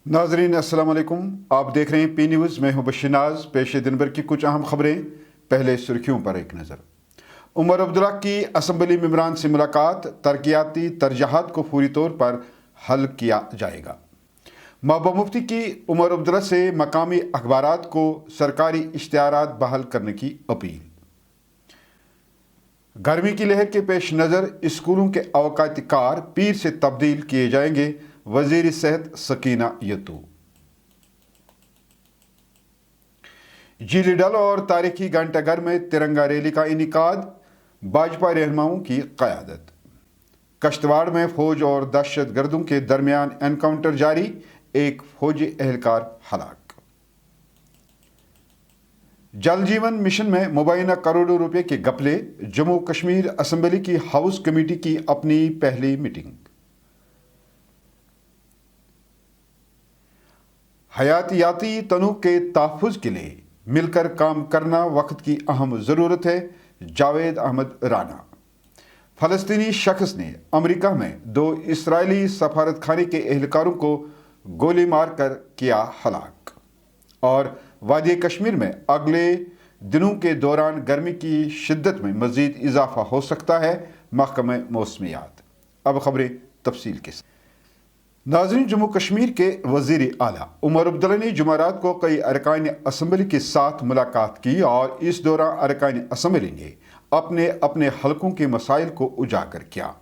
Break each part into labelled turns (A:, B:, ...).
A: नाजरीन अस्सलाम वालेकुम। आप देख रहे हैं पी न्यूज़। मैं हूं बशीर नाज। पेश दिन भर की कुछ अहम खबरें। पहले सुर्खियों पर एक नज़र। उमर अब्दुल्ला की असम्बली मेंबरान से मुलाकात, तरक्याती तरजाहात को फौरी तौर पर हल किया जाएगा। महबूबा मुफ्ती की उमर अब्दुल्ला से मकामी अखबारात को सरकारी इश्तिहारात बहाल करने की अपील। गर्मी की लहर के पेश नज़र स्कूलों के अवकाती कार पीर से तब्दील किए जाएंगे। वज़ीर सेहत सकीना यतू। झीली डल और तारीखी घंटाघर में तिरंगा रैली का इनेकाद, भाजपा रहनुमाओं की क़यादत। कश्तवाड़ में फौज और दहशत गर्दों के दरमियान एनकाउंटर जारी, एक फौजी एहलकार हलाक। जल जीवन मिशन में मुबैना करोड़ों रुपए के घपले, जम्मू कश्मीर असम्बली की हाउस कमेटी की अपनी पहली मीटिंग। हयातियाती तनू के तहफ़्फ़ुज़ के लिए मिलकर काम करना वक्त की अहम ज़रूरत है, जावेद अहमद राना। फ़लस्तीनी शख्स ने अमेरिका में 2 इसराइली सफारत खाने के एहलकारों को गोली मारकर किया हलाक। और वादी कश्मीर में अगले दिनों के दौरान गर्मी की शिद्दत में मज़ीद इजाफा हो सकता है, महकमा मौसमियात। अब खबरें तफसील के साथ। नाज़रीन, जम्मू कश्मीर के वज़ीर आला उमर अब्दुल्ला ने जुमेरात को कई अरकान असम्बली के साथ मुलाकात की और इस दौरान अरकान असम्बली ने अपने अपने हलकों के मसाइल को उजागर किया।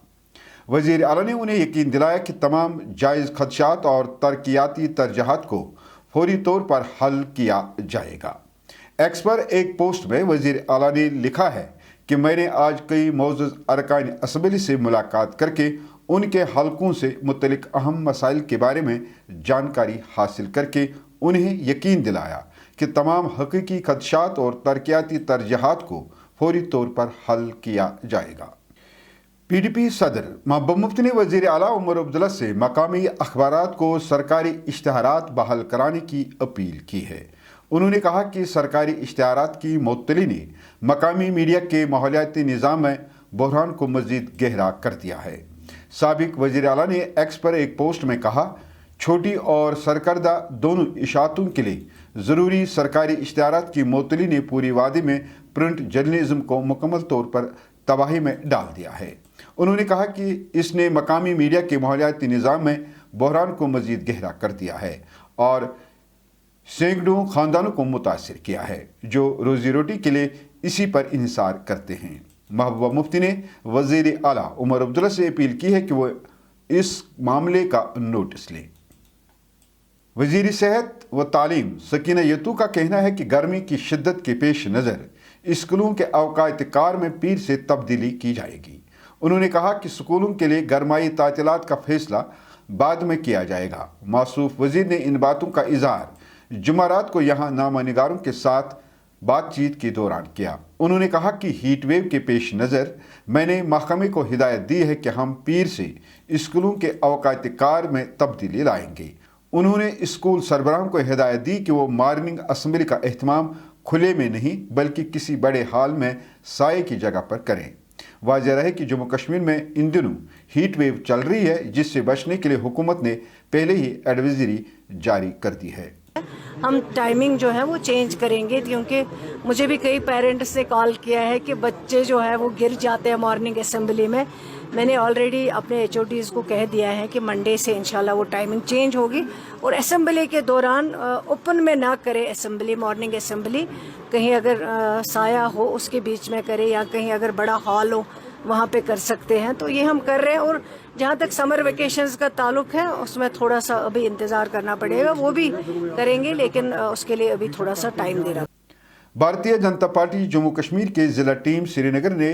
A: वज़ीर आला ने उन्हें यकीन दिलाया कि तमाम जायज़ खदशात और तरक्याती तरजाहात को फौरी तौर पर हल किया जाएगा। एक्स पर एक पोस्ट में वज़ीर आला ने लिखा है कि मैंने आज कई मौजूद अरकान असम्बली से मुलाकात करके उनके हलकों से मुतल्लिक अहम मसाइल के बारे में जानकारी हासिल करके उन्हें यकीन दिलाया कि तमाम हकीकी खदशात और तरक्याती तरजाहात को फौरी तौर पर हल किया जाएगा। PDP सदर महबूबा मुफ्ती ने वज़ीर आला उमर अब्दुल्ला से मकामी अखबारात को सरकारी इश्तिहारात बहाल कराने की अपील की है। उन्होंने कहा कि सरकारी इश्तिहारात की मुअत्तली ने मकामी मीडिया के माहौलियाती निज़ाम में बहरान को मज़ीद गहरा कर दिया है। साबिक वज़ीर आला ने एक्स पर एक पोस्ट में कहा, छोटी और सरकर्दा दोनों इशातों के लिए ज़रूरी सरकारी इश्तिहारात की मुअत्तली ने पूरी वादी में प्रिंट जर्नलिज्म को मुकम्मल तौर पर तबाही में डाल दिया है। उन्होंने कहा कि इसने मकामी मीडिया के माहौलियाती निज़ाम में बहरान को मज़ीद गहरा कर दिया है और सैकड़ों ख़ानदानों को मुतासिर किया है जो रोज़ी रोटी के लिए इसी पर इन्हिसार करते हैं। महबूबा मुफ्ती ने वज़ीर आला उमर अब्दुल्ला से अपील की है कि वो इस मामले का नोटिस लें। वज़ीर सेहत व तालीम सकीना यतू का कहना है कि गर्मी की शिद्दत के पेश नज़र स्कूलों के अवकात कार में पीर से तब्दीली की जाएगी। उन्होंने कहा कि स्कूलों के लिए गरमाई तातीलात का फैसला बाद में किया जाएगा। मासूफ वज़ीर ने इन बातों का इज़हार जुमेरात को यहाँ नामानिगारों के साथ बातचीत के दौरान किया। उन्होंने कहा कि हीट वेव के पेश नज़र मैंने महकमे को हिदायत दी है कि हम पीर से स्कूलों के अवकात कार में तब्दीली लाएंगे। उन्होंने स्कूल सरबराहों को हिदायत दी कि वो मॉर्निंग असम्बली का एहतमाम खुले में नहीं बल्कि किसी बड़े हाल में साए की जगह पर करें। वाज़ेह रहे कि जम्मू कश्मीर में इन दिनों हीट वेव चल रही है, जिससे बचने के लिए हुकूमत ने पहले ही एडवाइजरी जारी कर दी है।
B: हम टाइमिंग जो है वो चेंज करेंगे, क्योंकि मुझे भी कई पेरेंट्स ने कॉल किया है कि बच्चे जो है वो गिर जाते हैं मॉर्निंग असेंबली में। मैंने ऑलरेडी अपने HODs को कह दिया है कि मंडे से इंशाल्लाह वो टाइमिंग चेंज होगी और असेंबली के दौरान ओपन में ना करे असेंबली, मॉर्निंग असेंबली कहीं अगर साया हो उसके बीच में करे या कहीं अगर बड़ा हॉल हो वहाँ पे कर सकते हैं। तो ये हम कर रहे हैं। और जहाँ तक समर वेकेशंस का ताल्लुक है उसमें थोड़ा सा अभी इंतज़ार करना पड़ेगा, वो भी करेंगे लेकिन उसके लिए अभी थोड़ा सा टाइम दे रहा।
A: भारतीय जनता पार्टी जम्मू कश्मीर के ज़िला टीम श्रीनगर ने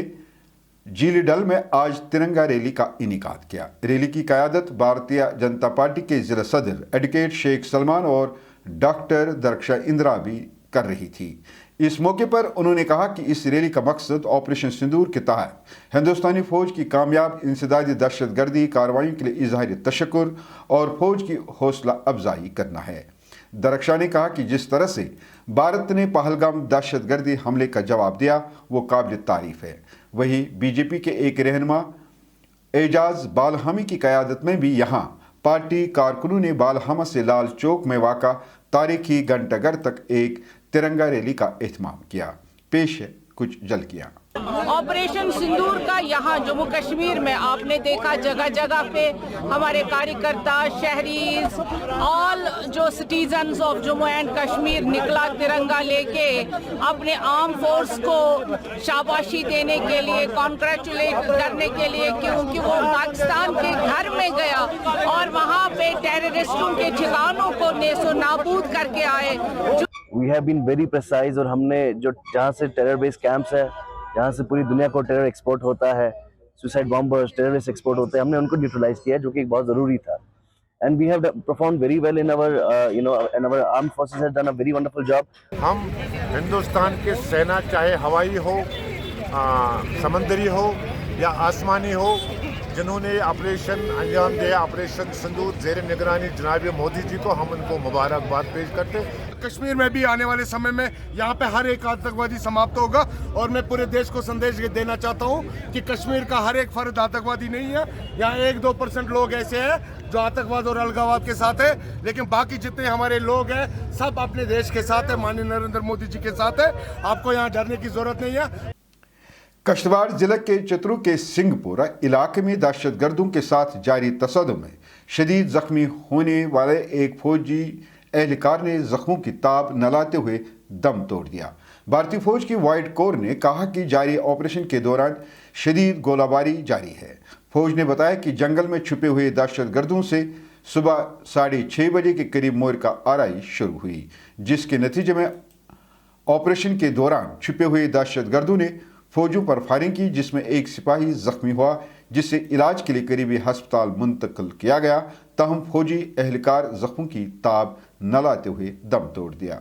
A: झीली डल में आज तिरंगा रैली का इनेकाद किया। रैली की क़यादत भारतीय जनता पार्टी के ज़िला सदर एडवोकेट शेख सलमान और डॉक्टर दरक्षा इंदिरा भी कर रही थी। इस मौके पर उन्होंने कहा कि इस रैली का मकसद ऑपरेशन सिंदूर के तहत हिंदुस्तानी फ़ौज की कामयाब इंसदादी दहशतगर्दी कार्रवाइयों के लिए इज़हार तशक्कुर और फ़ौज की हौसला अफजाई करना है। दरक्षा ने कहा कि जिस तरह से भारत ने पहलगाम दहशतगर्दी हमले का जवाब दिया वो काबिल तारीफ़ है। वहीं BJP के एक रहनुमा एजाज बालहमी की क़यादत में भी यहाँ पार्टी कारकुनों ने बालहमा से लाल चौक में वाक़ा तारीखी घंटा घर तक एक तिरंगा रैली का एहतमाम किया। पेश है कुछ झलकियां।
C: ऑपरेशन सिंदूर का यहाँ जम्मू कश्मीर में आपने देखा जगह जगह पे हमारे कार्यकर्ता, शहरी, ऑल जो citizens of Jammu and Kashmir निकला तिरंगा लेके अपने आर्म फोर्स को शाबाशी देने के लिए, कॉन्ग्रेचुलेट करने के लिए, क्योंकि वो पाकिस्तान के घर में गया और वहाँ पे टेररिस्टों के ठिकानों को नेस्तो नाबूद करके आए।
D: We have been very precise और हमने जो जहाँ से टेरर बेस कैंप्स है, जहाँ से पूरी दुनिया को टेरर एक्सपोर्ट होता है, सुसाइड बॉम्बर्स, टेररिस्ट एक्सपोर्ट होते हैं, हमने उनको न्यूट्रलाइज किया, जो कि बहुत ज़रूरी था। And we have performed very well in our, and our armed forces have done a very wonderful job.
E: हम हिंदुस्तान के सेना, चाहे हवाई हो, समंदरी हो या आसमानी हो, जिन्होंने ऑपरेशन अंजाम दिया, ऑपरेशन सिंदूर ज़ेर निगरानी जनाब मोदी जी को हम उनको मुबारकबाद पेश करते हैं।
F: कश्मीर में भी आने वाले समय में यहाँ पे हर एक आतंकवादी समाप्त होगा और मैं पूरे देश को संदेश ये देना चाहता हूँ कि कश्मीर का हर एक फर्द आतंकवादी नहीं है। यहाँ 1-2% लोग ऐसे हैं जो आतंकवाद और अलगाववाद के साथ है, लेकिन बाकी जितने हमारे लोग हैं सब अपने देश के साथ है, माननीय नरेंद्र मोदी जी के साथ है। आपको यहाँ डरने की जरूरत नहीं है।
A: कश्तवाड़ जिले के चतरू के सिंहपुरा इलाके में दहशतगर्दों के साथ जारी तसद्दुम में शदीद जख्मी होने वाले एक फौजी एहलकार ने जख्मों की ताब न लाते हुए दम तोड़ दिया। भारतीय फौज की व्हाइट कोर ने कहा कि जारी ऑपरेशन के दौरान शदीद गोलाबारी जारी है। फौज ने बताया कि जंगल में छुपे हुए दहशतगर्दों से सुबह 6:30 बजे के करीब मोर्चा आराई शुरू हुई, जिसके नतीजे में ऑपरेशन के दौरान छुपे हुए दहशतगर्दों ने फौजों पर फायरिंग की, जिसमें एक सिपाही जख्मी हुआ, जिसे इलाज के लिए करीबी अस्पताल मुंतकिल किया गया। ताहम फौजी एहलकार जख्मों की ताब न लाते हुए दम तोड़ दिया।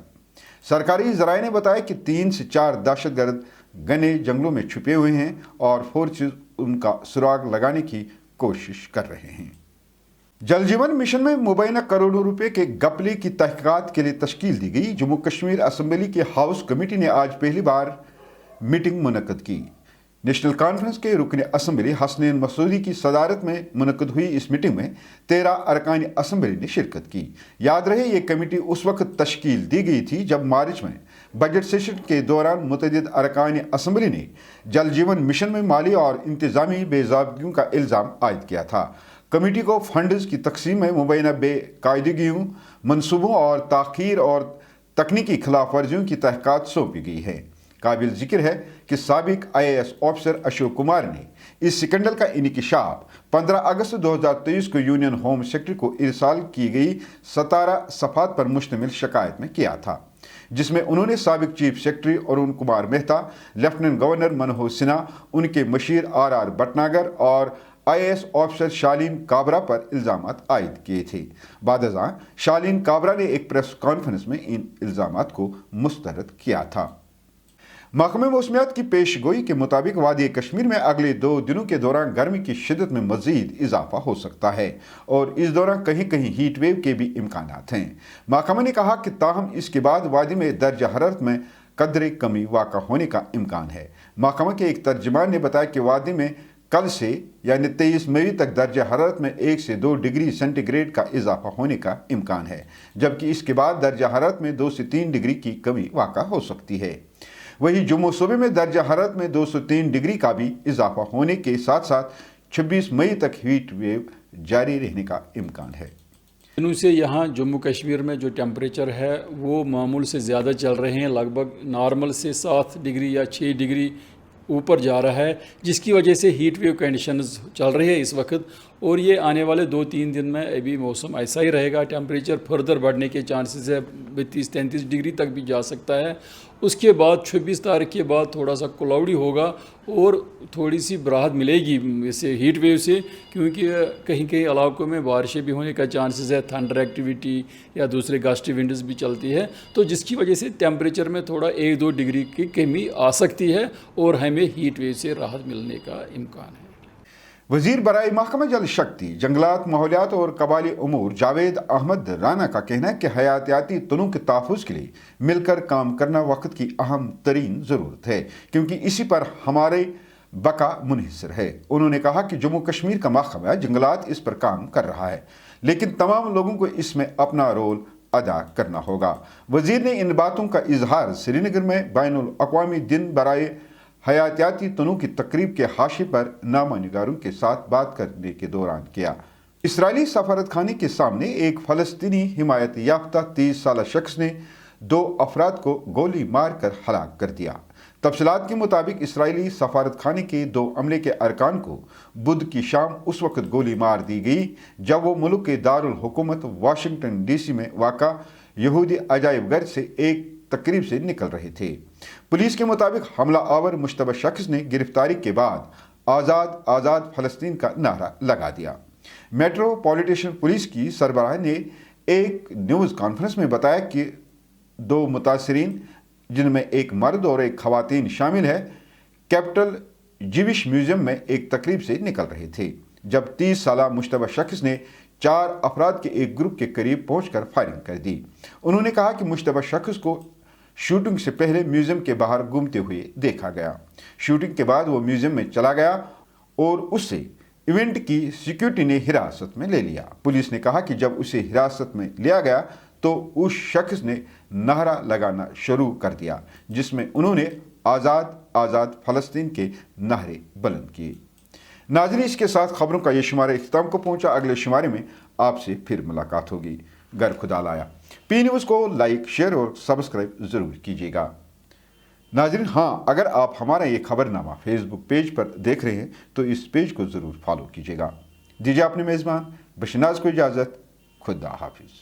A: सरकारी ज़राए ने बताया कि 3 से 4 दहशतगर्द घने जंगलों में छुपे हुए हैं और फोर्सेस उनका सुराग लगाने की कोशिश कर रहे हैं। जल जीवन मिशन में मुबैना करोड़ों रुपए के घपले की तहकीकात के लिए तश्कील दी गई। जम्मू कश्मीर असम्बली की हाउस कमेटी ने आज पहली बार मीटिंग मुनक्कद की। नेशनल कॉन्फ्रेंस के रुकन असम्बली हसनैन मसूदी की सदारत में मुनक्कद हुई इस मीटिंग में 13 अरकान असम्बली ने शिरकत की। याद रहे ये कमेटी उस वक्त तश्कील दी गई थी जब मार्च में बजट सेशन के दौरान मुतअद्दिद अरकान असम्बली ने जल जीवन मिशन में माली और इंतजामी बेज़ाबगियों का इल्ज़ाम आयद किया था। कमेटी को फंड्स की तकसीम में मुबैना बेकायदगियों, मनसूबों और ताख़ीर और तकनीकी खिलाफ वर्जियों की तहक़ीक़ात सौंपी गई है। काबिल ज़िक्र है कि साबिक IAS ऑफिसर अशोक कुमार ने इस स्कैंडल का इंकिशाफ 15 अगस्त 2023 को यूनियन होम सेक्रेटरी को इरसाल की गई 17 सफ़ात पर मुश्तमिल शिकायत में किया था, जिसमें उन्होंने साबिक chief secretary Arun Kumar Mehta, lieutenant governor Manohar Sinha, उनके मशीर RR भटनागर और IAS ऑफिसर शालीन काबरा पर इल्ज़ामात आयद किए थे। बादशाह शालीन काबरा ने एक प्रेस कॉन्फ्रेंस में इन इल्ज़ामात को मुस्तरद किया था। महकमे मौसमियात की पेशगोई के मुताबिक वादी कश्मीर में अगले 2 दिनों के दौरान गर्मी की शिद्दत में मज़ीद इजाफा हो सकता है और इस दौरान कहीं कहीं हीट वेव के भी इम्कानात हैं। महकमे ने कहा कि ताहम इसके बाद वादी में दर्जा हरारत में कदरे कमी वाक़ा होने का इम्कान है। महकमे के एक तर्जमान ने बताया कि वादी में कल से यानी 23 मई तक दर्जा हरारत में 1 से 2 डिग्री सेंटीग्रेड का इजाफा होने का इम्कान है, जबकि इसके बाद दर्जा हरारत में 2 से 3 डिग्री की कमी वाक़ा हो सकती है। वहीं जम्मू सूबे में दर्जा हरारत में 2 से 3 डिग्री का भी इजाफा होने के साथ साथ 26 मई तक हीट वेव जारी रहने का इम्कान है।
G: दिनों से यहाँ जम्मू कश्मीर में जो टेम्परेचर है वो मामूल से ज़्यादा चल रहे हैं, लगभग नॉर्मल से 7 डिग्री या 6 डिग्री ऊपर जा रहा है, जिसकी वजह से हीट वेव कंडीशंस चल रही है इस वक्त। और ये आने वाले 2-3 दिन में अभी मौसम ऐसा ही रहेगा। टेम्परेचर फर्दर बढ़ने के चांसेस है, 32-33 डिग्री तक भी जा सकता है। उसके बाद 26 तारीख के बाद थोड़ा सा क्लाउडी होगा और थोड़ी सी राहत मिलेगी इसे हीट वेव से, क्योंकि कहीं कहीं इलाकों में बारिशें भी होने का चांसेस है, थंडर एक्टिविटी या दूसरे गास्टी विंड्स भी चलती है, तो जिसकी वजह से टेम्परेचर में थोड़ा 1-2 डिग्री की कमी आ सकती है और हमें हीट वेव से राहत मिलने का इम्कान है।
A: वजीर बराए महकमा जल शक्ति, जंगलात, माहौलियात और कबाली उमूर जावेद अहमद राना का कहना है कि हयातियाती तनों के तहफ़्फ़ुज़ के लिए मिलकर काम करना वक्त की अहम तरीन ज़रूरत है, क्योंकि इसी पर हमारे बका मुनहसर है। उन्होंने कहा कि जम्मू कश्मीर का महकमा जंगलात इस पर काम कर रहा है, लेकिन तमाम लोगों को इसमें अपना रोल अदा करना होगा। वजीर ने इन बातों का इजहार श्रीनगर में बैनुल अक़वामी दिन बराए हयातियाती तनों की तकरीब के हाशिए पर नामा निगारों के साथ बात करने के दौरान किया। इसराइली सफारतखाने के सामने एक फ़लस्तीनी हिमायत याफ्ता 30 साल शख्स ने 2 अफराद को गोली मार कर हलाक कर दिया। तफसीलात के मुताबिक इसराइली सफारतखाने के 2 अमले के अरकान को बुध की शाम उस वक्त गोली मार दी गई जब वो मुल्क के दारुल हुकूमत वाशिंगटन DC में वाक़ा यहूदी अजायब घर से एक तकरीब से निकल रहे थे। पुलिस के मुताबिक हमला आवर मुश्तबा शख्स ने गिरफ्तारी के बाद आज़ाद आज़ाद फ़लस्तीन का नारा लगा दिया। मेट्रोपॉलिटन पुलिस की सरबराह ने एक न्यूज़ कॉन्फ्रेंस में बताया कि 2 मुतासरीन, जिनमें एक मर्द और एक खवातीन शामिल है, कैपिटल जीविश म्यूजियम में एक तकरीब से निकल रहे थे जब 30 साला मुश्तबा शख्स ने 4 अफराद के एक ग्रुप के करीब पहुंचकर फायरिंग कर दी। उन्होंने कहा कि मुश्तबा शख्स को शूटिंग से पहले म्यूजियम के बाहर घूमते हुए देखा गया। शूटिंग के बाद वो म्यूजियम में चला गया और उससे इवेंट की सिक्योरिटी ने हिरासत में ले लिया। पुलिस ने कहा कि जब उसे हिरासत में लिया गया तो उस शख्स ने नारा लगाना शुरू कर दिया, जिसमें उन्होंने आज़ाद आज़ाद फ़लस्तीन के नारे बुलंद किए। नाज़रीन, इसके साथ खबरों का ये शुमारा इख्तिताम को पहुंचा। अगले शुमारे में आपसे फिर मुलाकात होगी। गर खुदा लाया। पी न्यूज़ को लाइक, शेयर और सब्सक्राइब ज़रूर कीजिएगा। नाज़रीन, हाँ, अगर आप हमारा ये खबरनामा फेसबुक पेज पर देख रहे हैं तो इस पेज को ज़रूर फॉलो कीजिएगा। दीजिए अपने मेज़बान बशनाज को इजाज़त। खुदा हाफिज़।